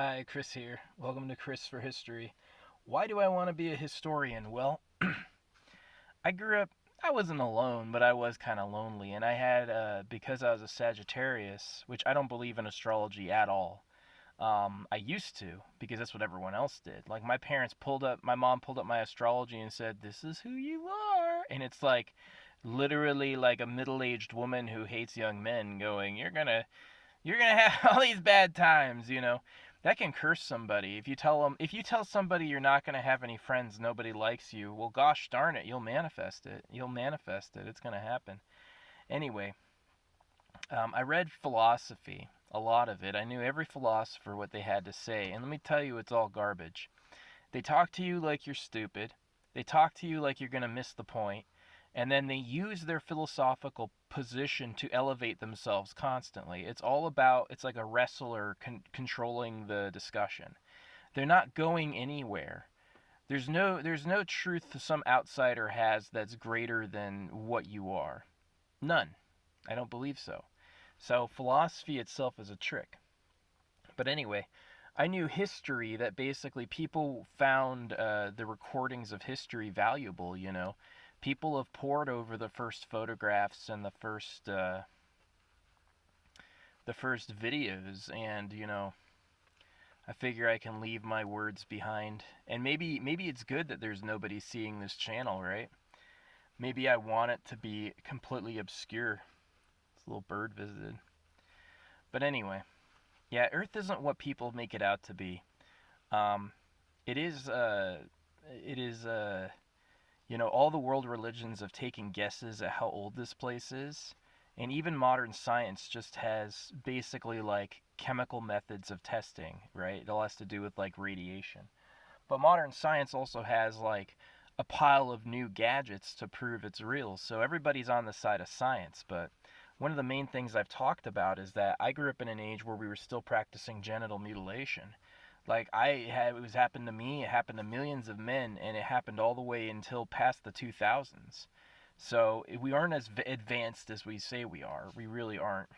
Hi, Chris here. Welcome to Chris for History. Why do I want to be a historian? Well, I grew up, I wasn't alone, but I was kind of lonely. And I had, because I was a Sagittarius, which I don't believe in astrology at all. I used to, because that's what everyone else did. Like, my mom pulled up my astrology and said, "This is who you are." And it's like, literally like a middle aged woman who hates young men going, you're gonna have all these bad times. That can curse somebody. If you tell somebody you're not gonna have any friends, nobody likes you, well, gosh darn it, you'll manifest it. It's gonna happen. Anyway, I read philosophy, a lot of it. I knew every philosopher what they had to say, and let me tell you, it's all garbage. They talk to you like you're stupid. They talk to you like you're gonna miss the point, and then they use their philosophical position to elevate themselves constantly. It's like a wrestler controlling the discussion. They're not going anywhere. There's no truth some outsider has that's greater than what you are. None. I don't believe so. So philosophy itself is a trick. But anyway, I knew history, that basically people found the recordings of history valuable. People have pored over the first photographs and the first videos, and I figure I can leave my words behind. And maybe it's good that there's nobody seeing this channel, right? Maybe I want it to be completely obscure. This little bird visited. But anyway, yeah, Earth isn't what people make it out to be. Um, it is. It is. All the world religions have taken guesses at how old this place is, and even modern science just has basically like chemical methods of testing, right? It all has to do with like radiation. But modern science also has like a pile of new gadgets to prove it's real. So everybody's on the side of science. But one of the main things I've talked about is that I grew up in an age where we were still practicing genital mutilation. Like it was happened to me, it happened to millions of men, and it happened all the way until past the 2000s. So we aren't as advanced as we say we are. We really aren't.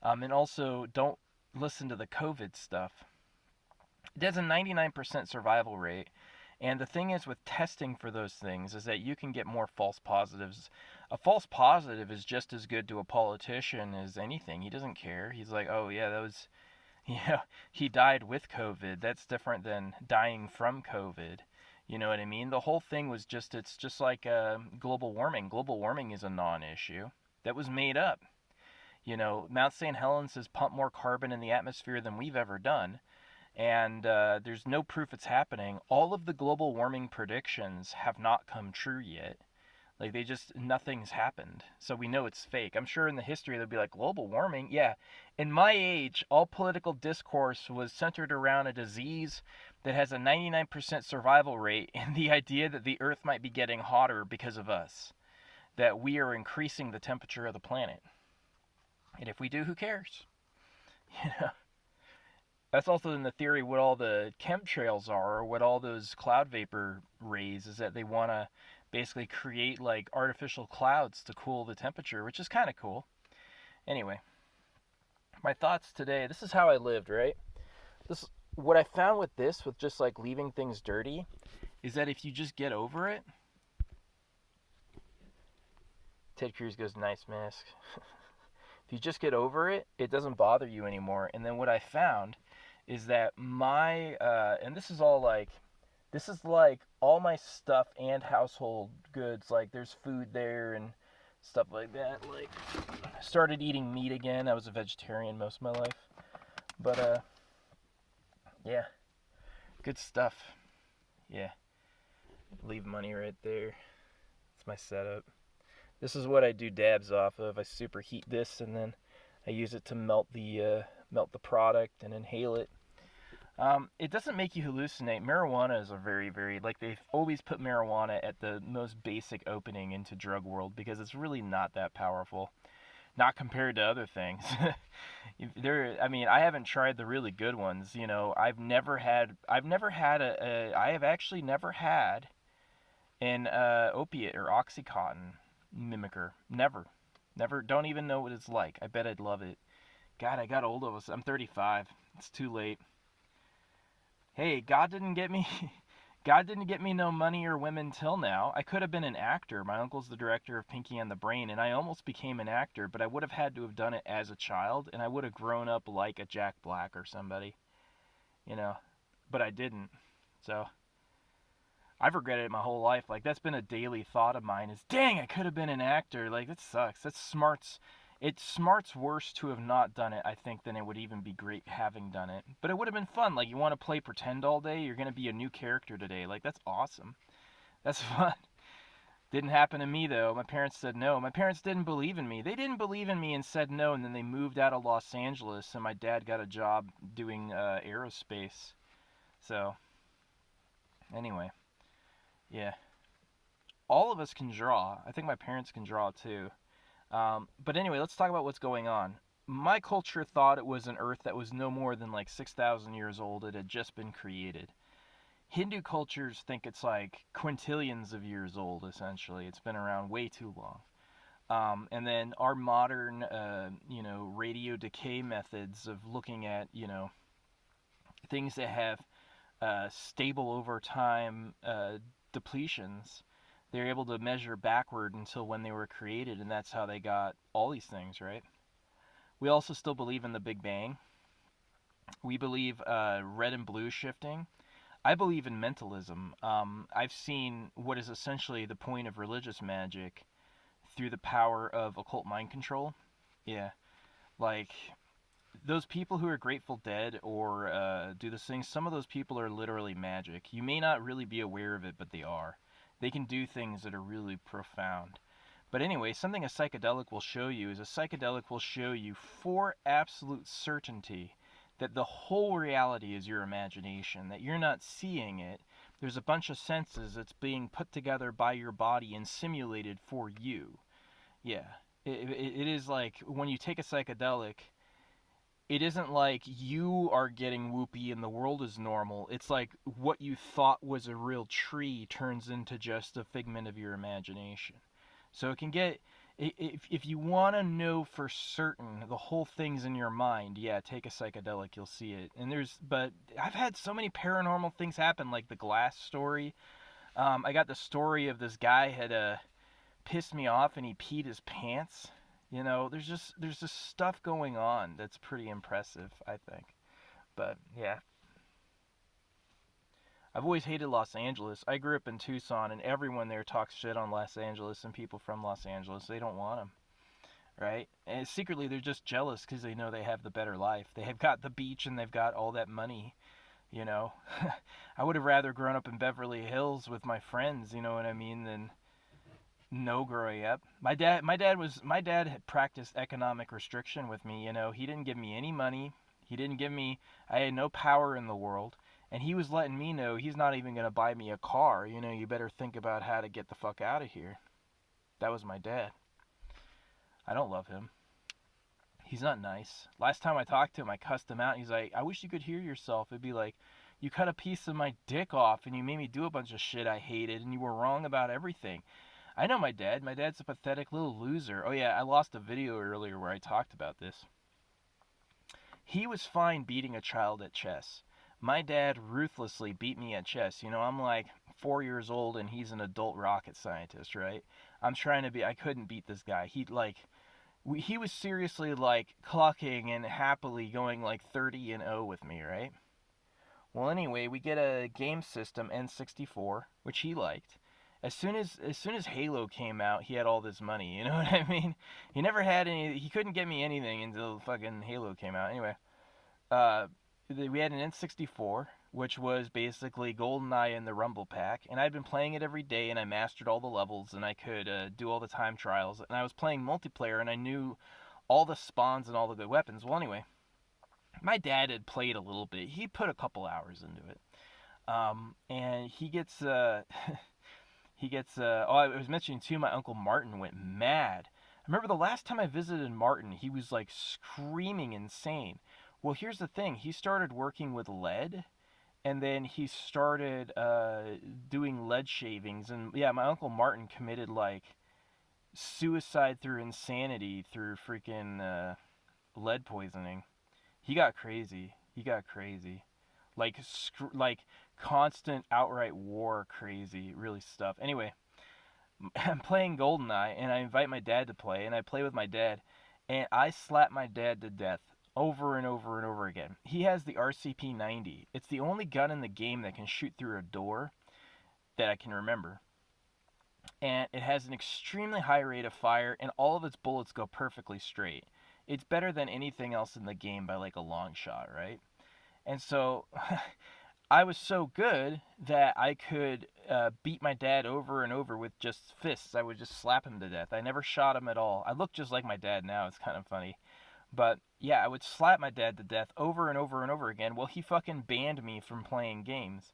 And also, don't listen to the COVID stuff. It has a 99% survival rate. And the thing is with testing for those things is that you can get more false positives. A false positive is just as good to a politician as anything. He doesn't care. He's like, "Oh yeah, that was he died with COVID. That's different than dying from COVID." You know what I mean? The whole thing was it's just like global warming. Global warming is a non issue that was made up. Mount St. Helens has pumped more carbon in the atmosphere than we've ever done, and there's no proof it's happening. All of the global warming predictions have not come true yet. Like nothing's happened. So we know it's fake. I'm sure in the history they'll be like, global warming? Yeah. In my age, all political discourse was centered around a disease that has a 99% survival rate and the idea that the earth might be getting hotter because of us. That we are increasing the temperature of the planet. And if we do, who cares? You know? That's also in the theory what all the chemtrails are, or what all those cloud vapor rays is that they want to basically create like artificial clouds to cool the temperature, which is kind of cool. Anyway, my thoughts today. This is how I lived, right? This what I found with just like leaving things dirty is that if you just get over it, Ted Cruz goes, "Nice mask." If you just get over it, it doesn't bother you anymore. And then what I found is that and this is like all my stuff and household goods. Like there's food there and stuff like that. Like I started eating meat again. I was a vegetarian most of my life. But yeah, good stuff. Yeah, leave money right there. It's my setup. This is what I do dabs off of. I superheat this and then I use it to melt the product and inhale it. It doesn't make you hallucinate. Marijuana is a very, very like they've always put marijuana at the most basic opening into drug world because it's really not that powerful, not compared to other things. I mean, I haven't tried the really good ones. I have actually never had an opiate or oxycontin mimicker. Never, never. Don't even know what it's like. I bet I'd love it. God, I got old. I'm 35. It's too late. Hey, God didn't get me. God didn't get me no money or women till now. I could have been an actor. My uncle's the director of Pinky and the Brain, and I almost became an actor, but I would have had to have done it as a child, and I would have grown up like a Jack Black or somebody, you know. But I didn't. So I've regretted it my whole life. Like that's been a daily thought of mine is dang, I could have been an actor. Like that sucks. That's smarts. It's smarts worse to have not done it, I think, than it would even be great having done it. But it would have been fun. Like you want to play pretend all day, you're gonna be a new character today. Like that's awesome. That's fun. Didn't happen to me though. My parents said no. My parents didn't believe in me. They didn't believe in me and said no, and then they moved out of Los Angeles, and my dad got a job doing aerospace. So anyway, yeah. All of us can draw. I think my parents can draw too. But anyway, let's talk about what's going on. My culture thought it was an Earth that was no more than like 6,000 years old. It had just been created. Hindu cultures think it's like quintillions of years old, essentially. It's been around way too long. And then our modern, radio decay methods of looking at, things that have stable over time depletions, they're able to measure backward until when they were created, and that's how they got all these things, right? We also still believe in the Big Bang. We believe red and blue shifting. I believe in mentalism. I've seen what is essentially the point of religious magic through the power of occult mind control. Yeah, like those people who are Grateful Dead or do this thing, some of those people are literally magic. You may not really be aware of it, but they are. They can do things that are really profound. But anyway, something a psychedelic will show you is a psychedelic will show you for absolute certainty that the whole reality is your imagination, that you're not seeing it. There's a bunch of senses that's being put together by your body and simulated for you. Yeah. It is like when you take a psychedelic, it isn't like you are getting whoopee and the world is normal. It's like what you thought was a real tree turns into just a figment of your imagination. So it can get if you want to know for certain the whole thing's in your mind, yeah, take a psychedelic, you'll see it. And but I've had so many paranormal things happen, like the glass story. I got the story of this guy had pissed me off and he peed his pants. There's just stuff going on that's pretty impressive, I think. But yeah, I've always hated Los Angeles. I grew up in Tucson, and everyone there talks shit on Los Angeles and people from Los Angeles. They don't want them, right? And secretly, they're just jealous because they know they have the better life. They have got the beach and they've got all that money. You know, I would have rather grown up in Beverly Hills with my friends. You know what I mean? Than no growing up. My dad had practiced economic restriction with me. He didn't give me any money. He didn't give me. I had no power in the world, and he was letting me know he's not even gonna buy me a car. You better think about how to get the fuck out of here. That was my dad. I don't love him. He's not nice. Last time I talked to him, I cussed him out. He's like, "I wish you could hear yourself." It'd be like, "You cut a piece of my dick off, and you made me do a bunch of shit I hated, and you were wrong about everything." I know my dad. My dad's a pathetic little loser. Oh yeah, I lost a video earlier where I talked about this. He was fine beating a child at chess. My dad ruthlessly beat me at chess. I'm like 4 years old and he's an adult rocket scientist, right? I couldn't beat this guy. He was seriously like clucking and happily going like 30-0 with me, right? Well, anyway, we get a game system N64, which he liked. As soon as Halo came out, he had all this money. You know what I mean? He never had any. He couldn't get me anything until fucking Halo came out. Anyway, uh, we had an N64, which was basically GoldenEye and the Rumble Pack, and I'd been playing it every day, and I mastered all the levels, and I could do all the time trials, and I was playing multiplayer, and I knew all the spawns and all the good weapons. Well, anyway, my dad had played a little bit. He put a couple hours into it. And he gets oh, I was mentioning too, my Uncle Martin went mad. I remember the last time I visited Martin, he was like screaming insane. Well, here's the thing, he started working with lead, and then he started doing lead shavings. And yeah, my Uncle Martin committed like suicide through insanity through freaking lead poisoning. He got crazy. He got crazy. like like constant outright war crazy really stuff. Anyway, I'm playing GoldenEye and I invite my dad to play and I play with my dad and I slap my dad to death over and over and over again. He has the RCP-90. It's the only gun in the game that can shoot through a door that I can remember. And it has an extremely high rate of fire and all of its bullets go perfectly straight. It's better than anything else in the game by like a long shot, right? And so I was so good that I could beat my dad over and over with just fists. I would just slap him to death. I never shot him at all. I look just like my dad now. It's kind of funny. But yeah, I would slap my dad to death over and over and over again. Well, he fucking banned me from playing games.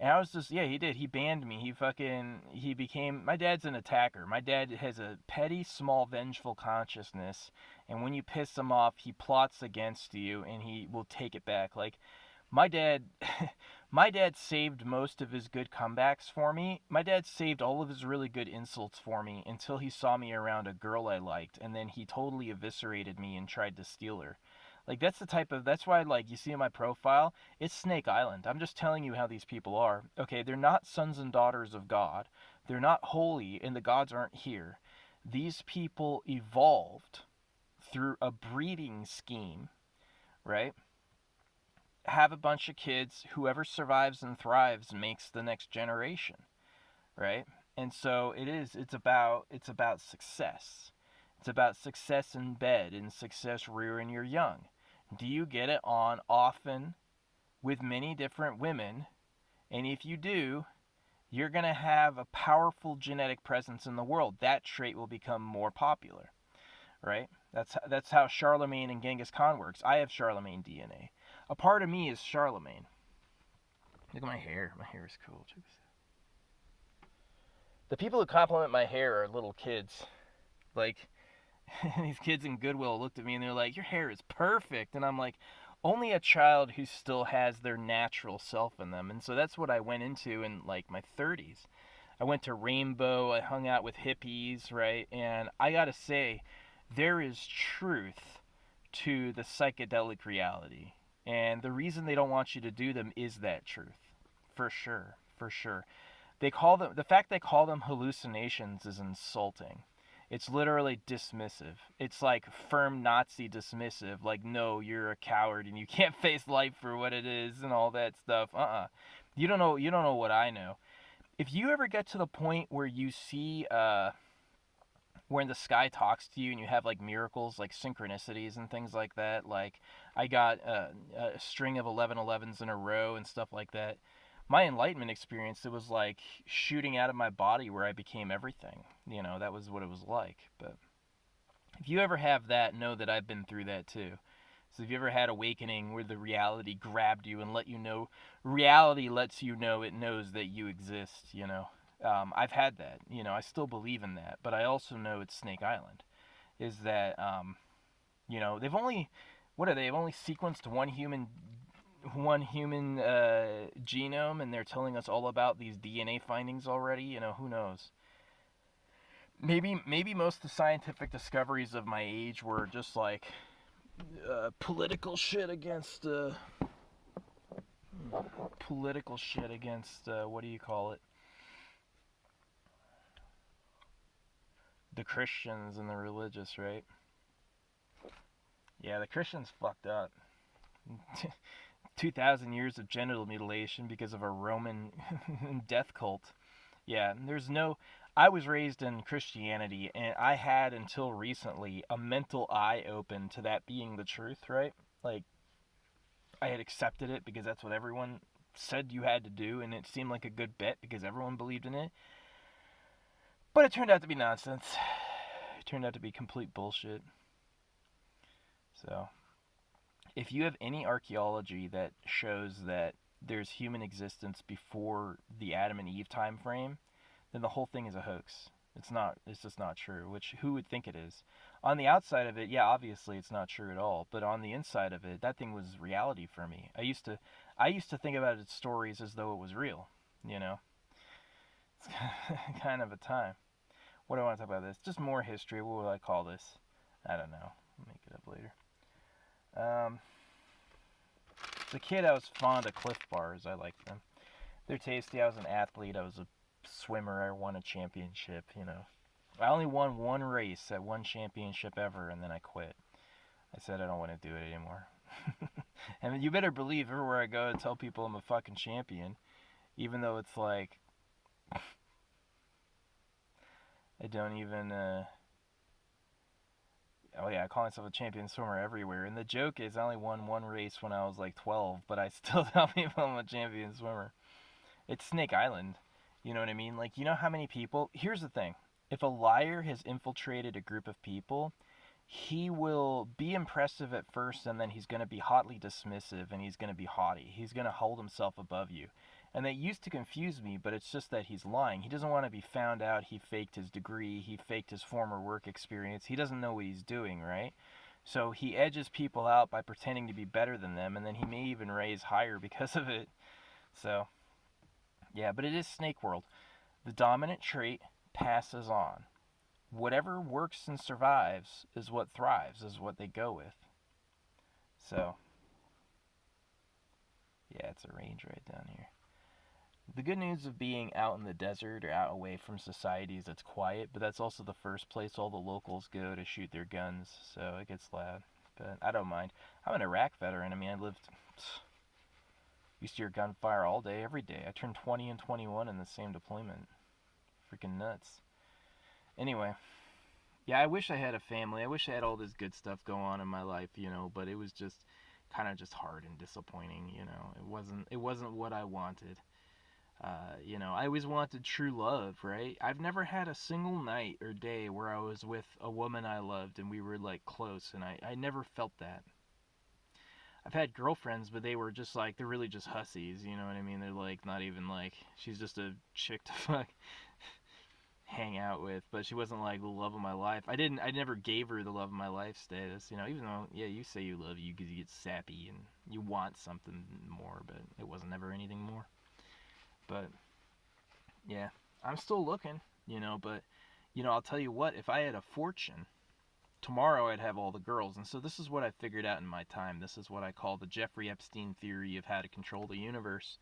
And I was just, yeah, he did. He banned me. He became, my dad's an attacker. My dad has a petty, small, vengeful consciousness. And when you piss him off, he plots against you and he will take it back. Like, my dad my dad saved most of his good comebacks for me. My dad saved all of his really good insults for me until he saw me around a girl I liked and then he totally eviscerated me and tried to steal her. Like that's why like you see in my profile, it's Snake Island. I'm just telling you how these people are. Okay, they're not sons and daughters of God. They're not holy and the gods aren't here. These people evolved through a breeding scheme, right? Have a bunch of kids, whoever survives and thrives makes the next generation, right? And so it's about success. It's about success in bed and success rearing your young. Do you get it on often with many different women? And if you do, you're going to have a powerful genetic presence in the world. That trait will become more popular, right? That's how Charlemagne and Genghis Khan works. I have Charlemagne DNA. A part of me is Charlemagne. Look at my hair. My hair is cool. Check this out. The people who compliment my hair are little kids. Like, these kids in Goodwill looked at me and they're like, your hair is perfect. And I'm like, only a child who still has their natural self in them. And so that's what I went into in like my 30s. I went to Rainbow. I hung out with hippies, right? And I gotta say, there is truth to the psychedelic reality. And the reason they don't want you to do them is that truth. For sure. For sure. The fact they call them hallucinations is insulting. It's literally dismissive. It's like firm Nazi dismissive. Like, no, you're a coward and you can't face life for what it is and all that stuff. You don't know what I know. If you ever get to the point where you see when the sky talks to you and you have like miracles like synchronicities and things like that, like I got a string of 1111s in a row and stuff like that. My enlightenment experience, it was like shooting out of my body where I became everything. That was what it was like. But if you ever have that, know that I've been through that too. So if you ever had awakening where the reality grabbed you and let you know, reality lets you know it knows that you exist. I've had that. I still believe in that, but I also know it's Snake Island. Is that they've only what are they? They've only sequenced one human genome, and they're telling us all about these DNA findings already. Who knows? Maybe most of the scientific discoveries of my age were just like political shit against what do you call it? The Christians and the religious, right? Yeah, the Christians fucked up. 2,000 years of genital mutilation because of a Roman death cult. Yeah, I was raised in Christianity, and I had until recently a mental eye open to that being the truth, right? Like, I had accepted it because that's what everyone said you had to do, and it seemed like a good bet because everyone believed in it. But it turned out to be nonsense. It turned out to be complete bullshit. So, if you have any archaeology that shows that there's human existence before the Adam and Eve time frame, then the whole thing is a hoax. It's not. It's just not true. Which who would think it is? On the outside of it, yeah, obviously it's not true at all. But on the inside of it, that thing was reality for me. I used to think about its stories as though it was real. You know, it's kind of a time. What do I want to talk about this? Just more history. What would I call this? I don't know. I'll make it up later. Um, As a kid, I was fond of Cliff Bars. I liked them. They're tasty. I was an athlete. I was a swimmer. I won a championship, you know. I only won one race at one championship ever, and then I quit. I said I don't want to do it anymore. And you better believe everywhere I go, I tell people I'm a fucking champion, even though it's like I don't even. Oh yeah, I call myself a champion swimmer everywhere. And the joke is, I only won one race when I was like 12, but I still tell people I'm a champion swimmer. It's Snake Island. You know what I mean? Like, you know how many people. Here's the thing: if a liar has infiltrated a group of people, he will be impressive at first, and then he's going to be hotly dismissive, and he's going to be haughty. He's going to hold himself above you. And that used to confuse me, but it's just that he's lying. He doesn't want to be found out he faked his degree, he faked his former work experience. He doesn't know what he's doing, right? So he edges people out by pretending to be better than them, and then he may even raise higher because of it. So, yeah, but it is Snake World. The dominant trait passes on. Whatever works and survives is what thrives, is what they go with. So, yeah, it's a range right down here. The good news of being out in the desert or out away from society is it's quiet, but that's also the first place all the locals go to shoot their guns, so it gets loud. But I don't mind. I'm an Iraq veteran. I mean, used to hear gunfire all day, every day. I turned 20 and 21 in the same deployment. Freaking nuts. Anyway, yeah, I wish I had a family. I wish I had all this good stuff go on in my life, you know, but it was just kind of just hard and disappointing, you know. It wasn't what I wanted. You know, I always wanted true love, right? I've never had a single night or day where I was with a woman I loved and we were like close, and I never felt that. I've had girlfriends, but they were just like, they're really just hussies, you know what I mean? They're like, not even like, she's just a chick to fuck hang out with, but she wasn't like the love of my life. I never gave her the love of my life status, you know, even though, yeah, you say you love you because you get sappy and you want something more, but it wasn't ever anything more. But yeah, I'm still looking, you know, but you know, I'll tell you what, if I had a fortune, tomorrow I'd have all the girls. And so this is what I figured out in my time. This is what I call the Jeffrey Epstein theory of how to control the universe.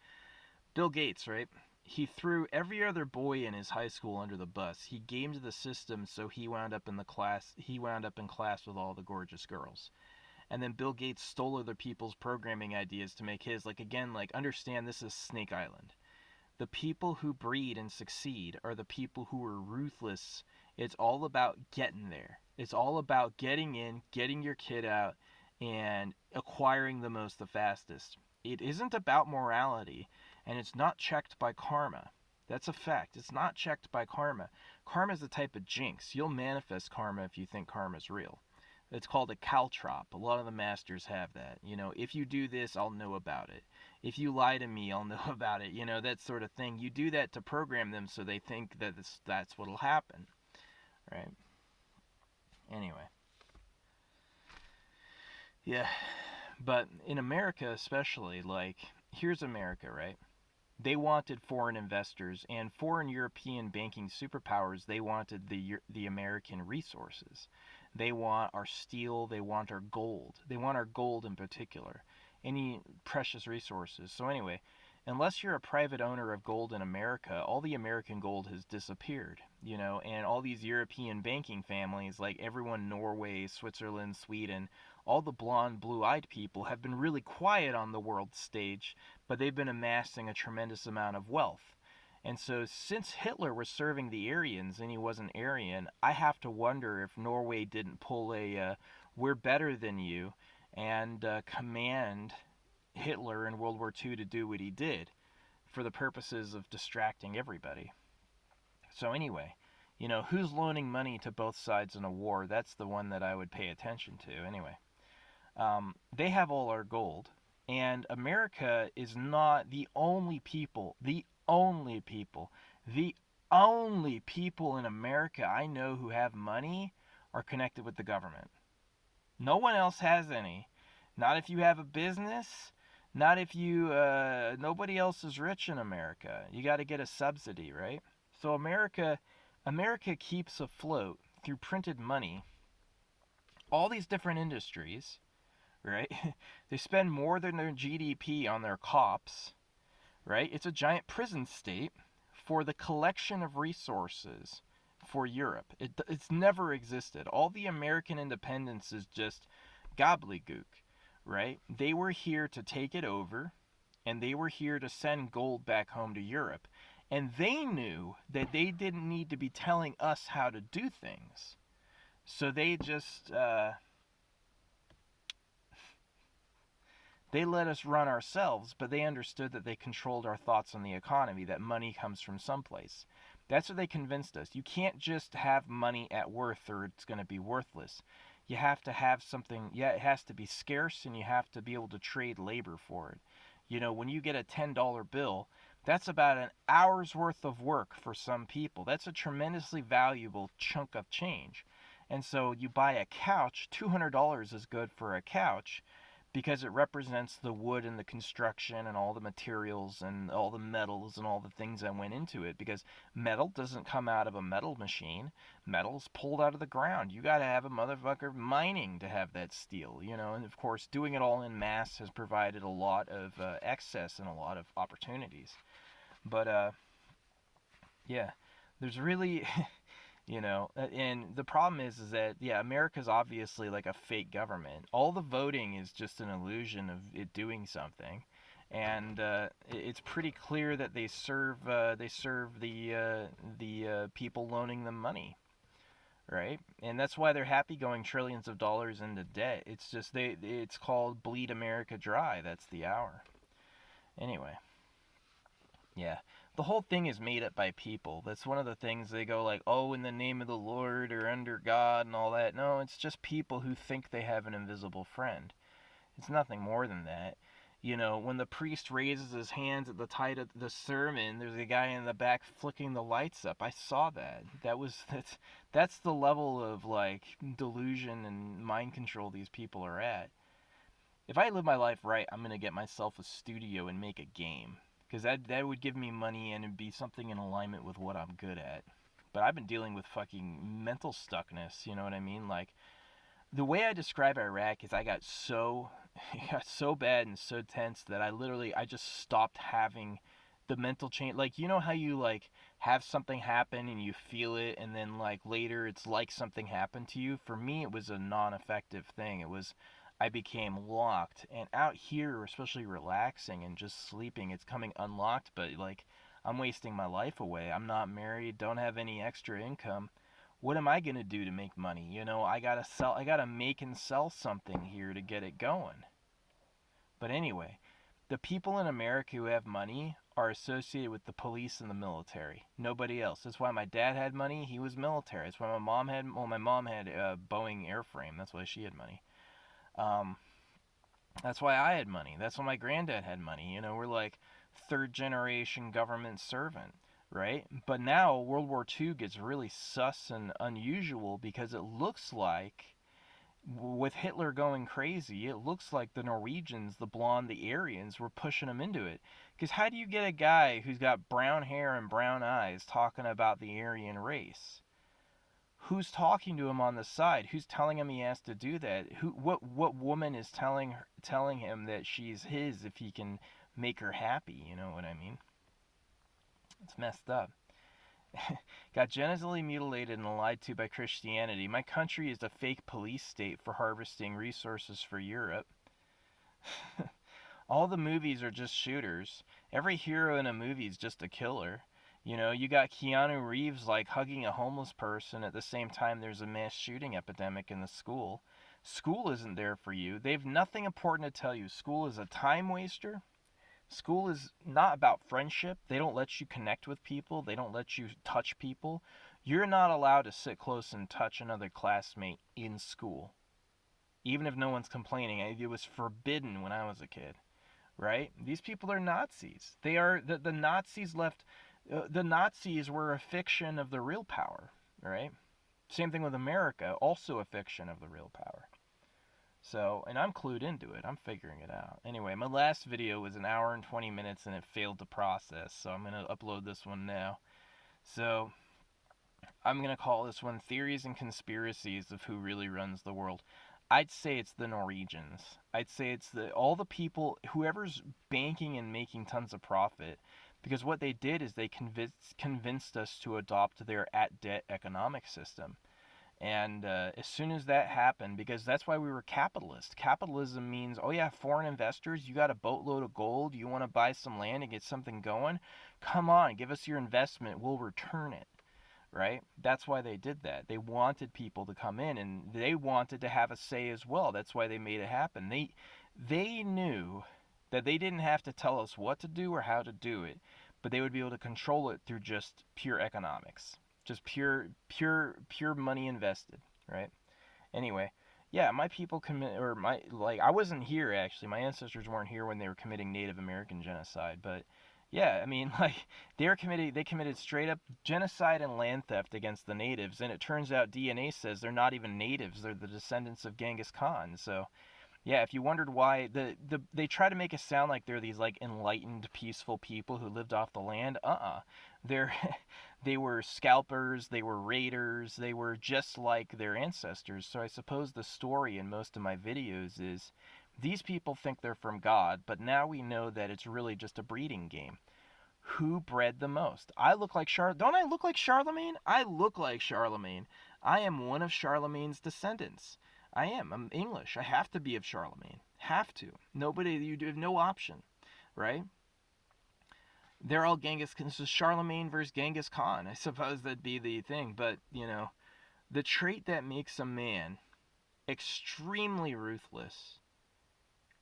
Bill Gates, right? He threw every other boy in his high school under the bus. He gamed the system so he wound up in class with all the gorgeous girls. And then Bill Gates stole other people's programming ideas to make his. Like, again, like, understand this is Snake Island. The people who breed and succeed are the people who are ruthless. It's all about getting there. It's all about getting in, getting your kid out, and acquiring the most the fastest. It isn't about morality, and it's not checked by karma. That's a fact. It's not checked by karma. Karma is a type of jinx. You'll manifest karma if you think karma is real. It's called a caltrop. A lot of the masters have that. You know, if you do this, I'll know about it. If you lie to me, I'll know about it. You know, that sort of thing. You do that to program them so they think that that's what'll happen, right? Anyway, yeah. But in America, especially, like, here's America, right? They wanted foreign investors and foreign European banking superpowers. They wanted the American resources. They want our steel. They want our gold. They want our gold in particular. Any precious resources. So anyway, unless you're a private owner of gold in America, all the American gold has disappeared, you know, and all these European banking families, like everyone Norway, Switzerland, Sweden, all the blonde, blue-eyed people have been really quiet on the world stage, but they've been amassing a tremendous amount of wealth. And so, since Hitler was serving the Aryans and he wasn't Aryan, I have to wonder if Norway didn't pull we're better than you and command Hitler in World War II to do what he did for the purposes of distracting everybody. So, anyway, you know, who's loaning money to both sides in a war? That's the one that I would pay attention to. Anyway, they have all our gold. And America is not the only people, the only people in America I know who have money are connected with the government. No one else has any. Not if you have a business. Not if you, nobody else is rich in America. You got to get a subsidy, right? So America keeps afloat through printed money all these different industries, right? They spend more than their GDP on their cops, right? It's a giant prison state for the collection of resources for Europe. It's never existed. All the American independence is just gobbledygook, right? They were here to take it over, and they were here to send gold back home to Europe. And they knew that they didn't need to be telling us how to do things. So they let us run ourselves, but they understood that they controlled our thoughts on the economy, that money comes from someplace. That's what they convinced us. You can't just have money at worth or it's going to be worthless. You have to have something, yeah, it has to be scarce and you have to be able to trade labor for it. When you get a $10 bill, that's about an hour's worth of work for some people. That's a tremendously valuable chunk of change. And so you buy a couch, $200 is good for a couch because it represents the wood and the construction and all the materials and all the metals and all the things that went into it. Because metal doesn't come out of a metal machine, metal's pulled out of the ground. You got to have a motherfucker mining to have that steel, and of course doing it all in mass has provided a lot of excess and a lot of opportunities. But yeah, there's really and the problem is that, yeah, America's obviously like a fake government. All the voting is just an illusion of it doing something, and it's pretty clear that they serve the people loaning them money, right? And that's why they're happy going trillions of dollars into debt. It's just it's called bleed America dry. That's the hour. Anyway, yeah. The whole thing is made up by people. That's one of the things they go like, oh, in the name of the Lord or under God and all that. No, it's just people who think they have an invisible friend. It's nothing more than that. When the priest raises his hands at the height of the sermon, there's a guy in the back flicking the lights up. I saw that. That's the level of like delusion and mind control these people are at. If I live my life right, I'm gonna get myself a studio and make a game, because that would give me money and it'd be something in alignment with what I'm good at. But I've been dealing with fucking mental stuckness. You know what I mean? Like the way I describe Iraq is I got so it got so bad and so tense that I just stopped having the mental change. Like how you like have something happen and you feel it and then like later it's like something happened to you. For me it was a non-effective thing. It was I became locked, and out here, especially relaxing and just sleeping, it's coming unlocked, but like I'm wasting my life away. I'm not married, don't have any extra income. What am I going to do to make money? I got to make and sell something here to get it going. But anyway, the people in America who have money are associated with the police and the military. Nobody else. That's why my dad had money. He was military. That's why my mom had a Boeing airframe. That's why she had money. Um, that's why I had money. That's why my granddad had money. We're like third generation government servant, right? But now World War II gets really sus and unusual because it looks like, with Hitler going crazy, it looks like the Norwegians, the blonde, the Aryans were pushing him into it. Because how do you get a guy who's got brown hair and brown eyes talking about the Aryan race? Who's talking to him on the side? Who's telling him he has to do that? What woman is telling him that she's his if he can make her happy? You know what I mean? It's messed up. Got genitally mutilated and lied to by Christianity. My country is a fake police state for harvesting resources for Europe. All the movies are just shooters. Every hero in a movie is just a killer. You got Keanu Reeves like hugging a homeless person at the same time there's a mass shooting epidemic in the school. School isn't there for you. They have nothing important to tell you. School is a time waster. School is not about friendship. They don't let you connect with people. They don't let you touch people. You're not allowed to sit close and touch another classmate in school. Even if no one's complaining. It was forbidden when I was a kid, right? These people are Nazis. They are the Nazis left. The Nazis were a fiction of the real power, right? Same thing with America, also a fiction of the real power. So, and I'm clued into it. I'm figuring it out. Anyway, my last video was an hour and 20 minutes and it failed to process, so I'm going to upload this one now. So, I'm going to call this one Theories and Conspiracies of Who Really Runs the World. I'd say it's the Norwegians. I'd say it's all the people, whoever's banking and making tons of profit, because what they did is they convinced us to adopt their at debt economic system. And as soon as that happened, because that's why we were capitalist. Capitalism means, oh yeah, foreign investors, you got a boatload of gold, you want to buy some land and get something going? Come on, give us your investment, we'll return it, right? That's why they did that. They wanted people to come in, and they wanted to have a say as well. That's why they made it happen. They knew that they didn't have to tell us what to do or how to do it, but they would be able to control it through just pure economics, just pure money invested, right? Anyway, yeah, my people commit, or my, like, I wasn't here actually. My ancestors weren't here when they were committing Native American genocide, but yeah, I mean, like, they committed straight up genocide and land theft against the natives, and it turns out DNA says they're not even natives, they're the descendants of Genghis Khan. So yeah, if you wondered why they try to make it sound like they're these like enlightened, peaceful people who lived off the land, they're they were scalpers, they were raiders, they were just like their ancestors. So I suppose the story in most of my videos is these people think they're from God, but now we know that it's really just a breeding game. Who bred the most? I look like Don't I look like Charlemagne? I look like Charlemagne. I am one of Charlemagne's descendants. I am. I'm English. I have to be of Charlemagne. Have to. Nobody. You have no option, right? They're all Genghis. This is Charlemagne versus Genghis Khan. I suppose that'd be the thing. But the trait that makes a man extremely ruthless,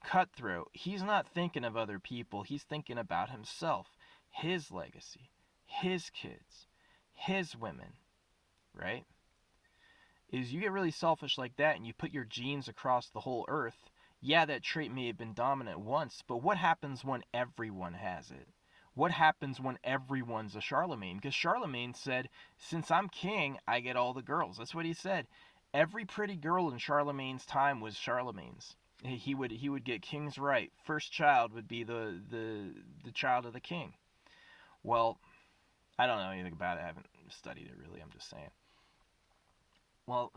cutthroat. He's not thinking of other people. He's thinking about himself, his legacy, his kids, his women, right? Is you get really selfish like that and you put your genes across the whole earth. Yeah, that trait may have been dominant once, but what happens when everyone has it? What happens when everyone's a Charlemagne? Because Charlemagne said, since I'm king, I get all the girls. That's what he said. Every pretty girl in Charlemagne's time was Charlemagne's. He would get king's right. First child would be the child of the king. Well, I don't know anything about it. I haven't studied it really. I'm just saying. Well,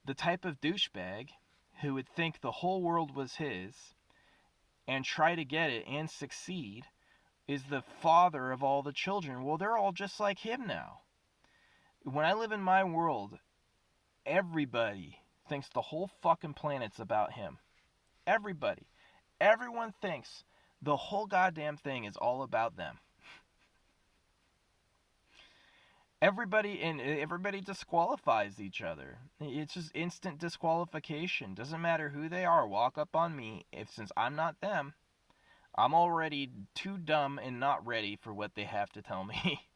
the type of douchebag who would think the whole world was his and try to get it and succeed is the father of all the children. Well, they're all just like him now. When I live in my world, everybody thinks the whole fucking planet's about him. Everybody. Everyone thinks the whole goddamn thing is all about them. Everybody disqualifies each other. It's just instant disqualification. Doesn't matter who they are. Walk up on me. Since I'm not them, I'm already too dumb and not ready for what they have to tell me.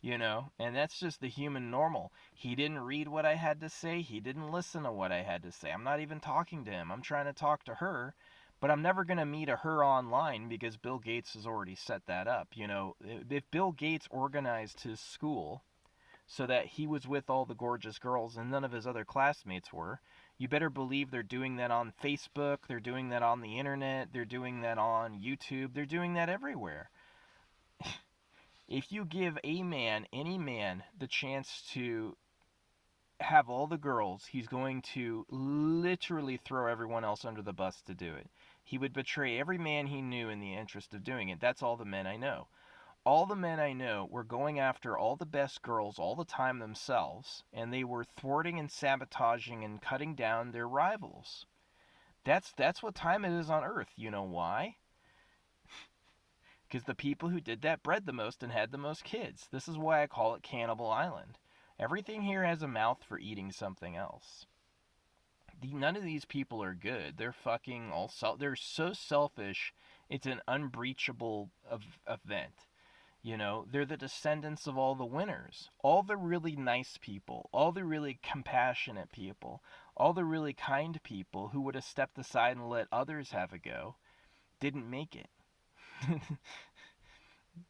And that's just the human normal. He didn't read what I had to say. He didn't listen to what I had to say. I'm not even talking to him. I'm trying to talk to her. But I'm never going to meet a her online because Bill Gates has already set that up. If Bill Gates organized his school so that he was with all the gorgeous girls and none of his other classmates were, you better believe they're doing that on Facebook, they're doing that on the internet, they're doing that on YouTube, they're doing that everywhere. If you give any man, the chance to have all the girls, he's going to literally throw everyone else under the bus to do it. He would betray every man he knew in the interest of doing it. That's all the men I know. All the men I know were going after all the best girls all the time themselves, and they were thwarting and sabotaging and cutting down their rivals. That's what time it is on Earth. You know why? Because the people who did that bred the most and had the most kids. This is why I call it Cannibal Island. Everything here has a mouth for eating something else. None of these people are good. They're fucking they're so selfish. It's an unbreachable event. They're the descendants of all the winners. All the really nice people, all the really compassionate people, all the really kind people who would have stepped aside and let others have a go, didn't make it.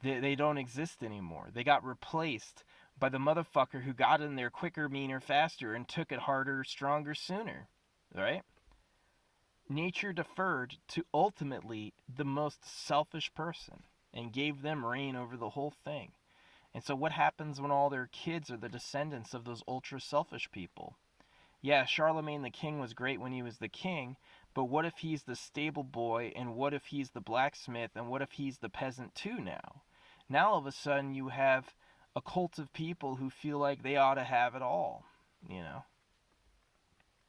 They don't exist anymore. They got replaced by the motherfucker who got in there quicker, meaner, faster, and took it harder, stronger, sooner. Right? Nature deferred to ultimately the most selfish person and gave them reign over the whole thing. And so what happens when all their kids are the descendants of those ultra selfish people? Yeah, Charlemagne the king was great when he was the king, but what if he's the stable boy, and what if he's the blacksmith, and what if he's the peasant too now? Now all of a sudden you have a cult of people who feel like they ought to have it all. You know,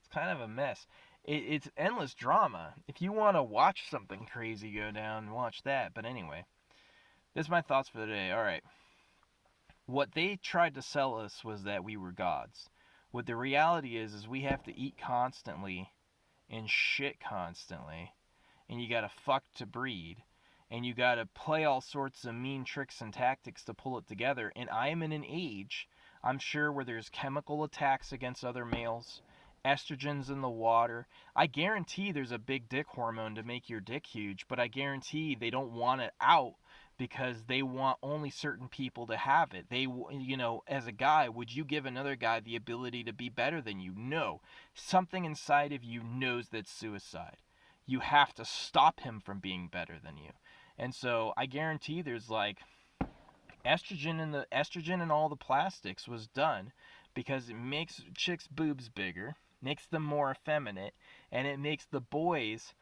it's kind of a mess. It's endless drama. If you want to watch something crazy go down, watch that. But anyway, this is my thoughts for the day. All right. What they tried to sell us was that we were gods. What the reality is we have to eat constantly and shit constantly, and you gotta fuck to breed, and you gotta play all sorts of mean tricks and tactics to pull it together. And I am in an age, I'm sure, where there's chemical attacks against other males, estrogens in the water. I guarantee there's a big dick hormone to make your dick huge, but I guarantee they don't want it out because they want only certain people to have it. They, as a guy, would you give another guy the ability to be better than you? No. Something inside of you knows that's suicide. You have to stop him from being better than you. And so I guarantee there's like estrogen in all the plastics was done because it makes chicks' boobs bigger, makes them more effeminate, and it makes the boys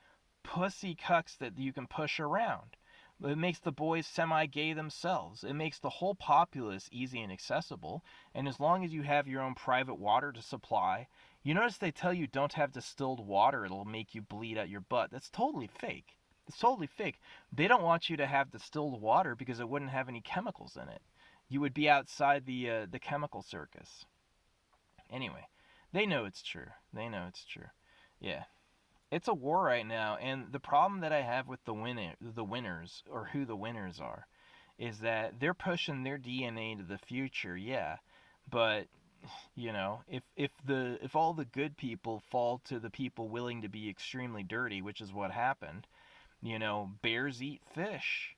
pussy cucks that you can push around. It makes the boys semi-gay themselves. It makes the whole populace easy and accessible. And as long as you have your own private water to supply, you notice they tell you don't have distilled water, it'll make you bleed out your butt. That's totally fake. It's totally fake. They don't want you to have distilled water because it wouldn't have any chemicals in it. You would be outside the chemical circus. Anyway, they know it's true. They know it's true. Yeah. It's a war right now, and the problem that I have with the winners, or who the winners are, is that they're pushing their DNA to the future. Yeah, but if all the good people fall to the people willing to be extremely dirty, which is what happened, bears eat fish.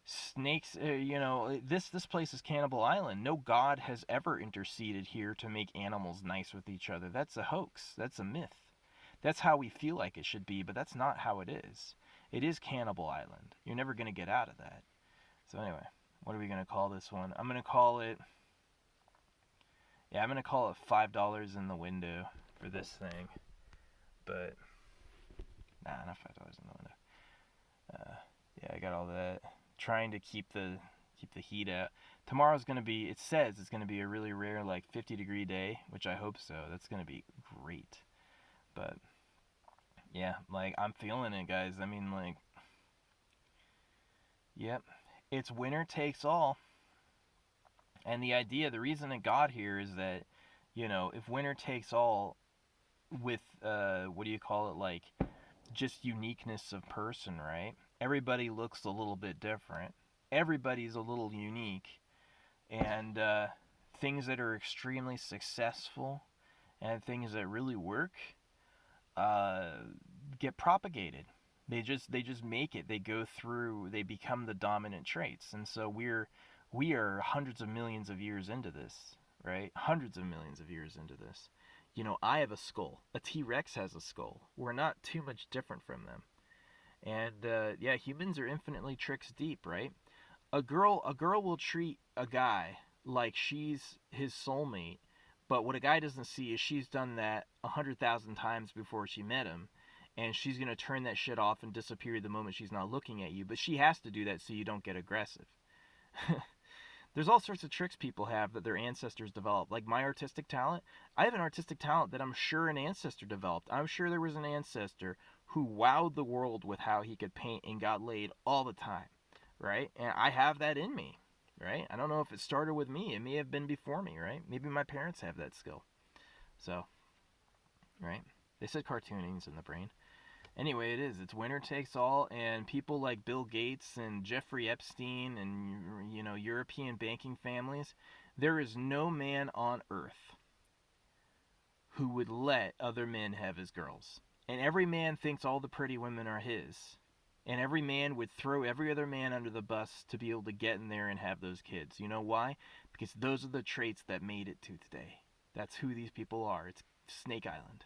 Snakes, this place is Cannibal Island. No god has ever interceded here to make animals nice with each other. That's a hoax. That's a myth. That's how we feel like it should be, but that's not how it is. It is Cannibal Island. You're never going to get out of that. So anyway, what are we going to call this one? I'm going to call it $5 in the window for this thing. But not $5 in the window. Yeah, I got all that. Trying to keep the heat out. Tomorrow's going to be, it says it's going to be a really rare 50-degree day, which I hope so. That's going to be great. But yeah, I'm feeling it, guys. I mean, yep, it's winner takes all. And the reason it got here is that, if winner takes all with, what do you call it, just uniqueness of person, right? Everybody looks a little bit different. Everybody's a little unique. And things that are extremely successful and things that really work get propagated. They just make it. They go through. They become the dominant traits. And so we are hundreds of millions of years into this, right? Hundreds of millions of years into this. I have a skull. A T-Rex has a skull. We're not too much different from them. And yeah, humans are infinitely tricks deep, right? A girl will treat a guy like she's his soulmate, but what a guy doesn't see is she's done that 100,000 times before she met him, and she's gonna turn that shit off and disappear the moment she's not looking at you. But she has to do that so you don't get aggressive. There's all sorts of tricks people have that their ancestors developed. Like my artistic talent, I have an artistic talent that I'm sure an ancestor developed. I'm sure there was an ancestor who wowed the world with how he could paint and got laid all the time, right? And I have that in me, right? I don't know if it started with me. It may have been before me, right? Maybe my parents have that skill. So, right? They said cartooning's in the brain. Anyway, it is. It's winner takes all, and people like Bill Gates and Jeffrey Epstein and, European banking families, there is no man on earth who would let other men have his girls. And every man thinks all the pretty women are his. And every man would throw every other man under the bus to be able to get in there and have those kids. You know why? Because those are the traits that made it to today. That's who these people are. It's Snake Island.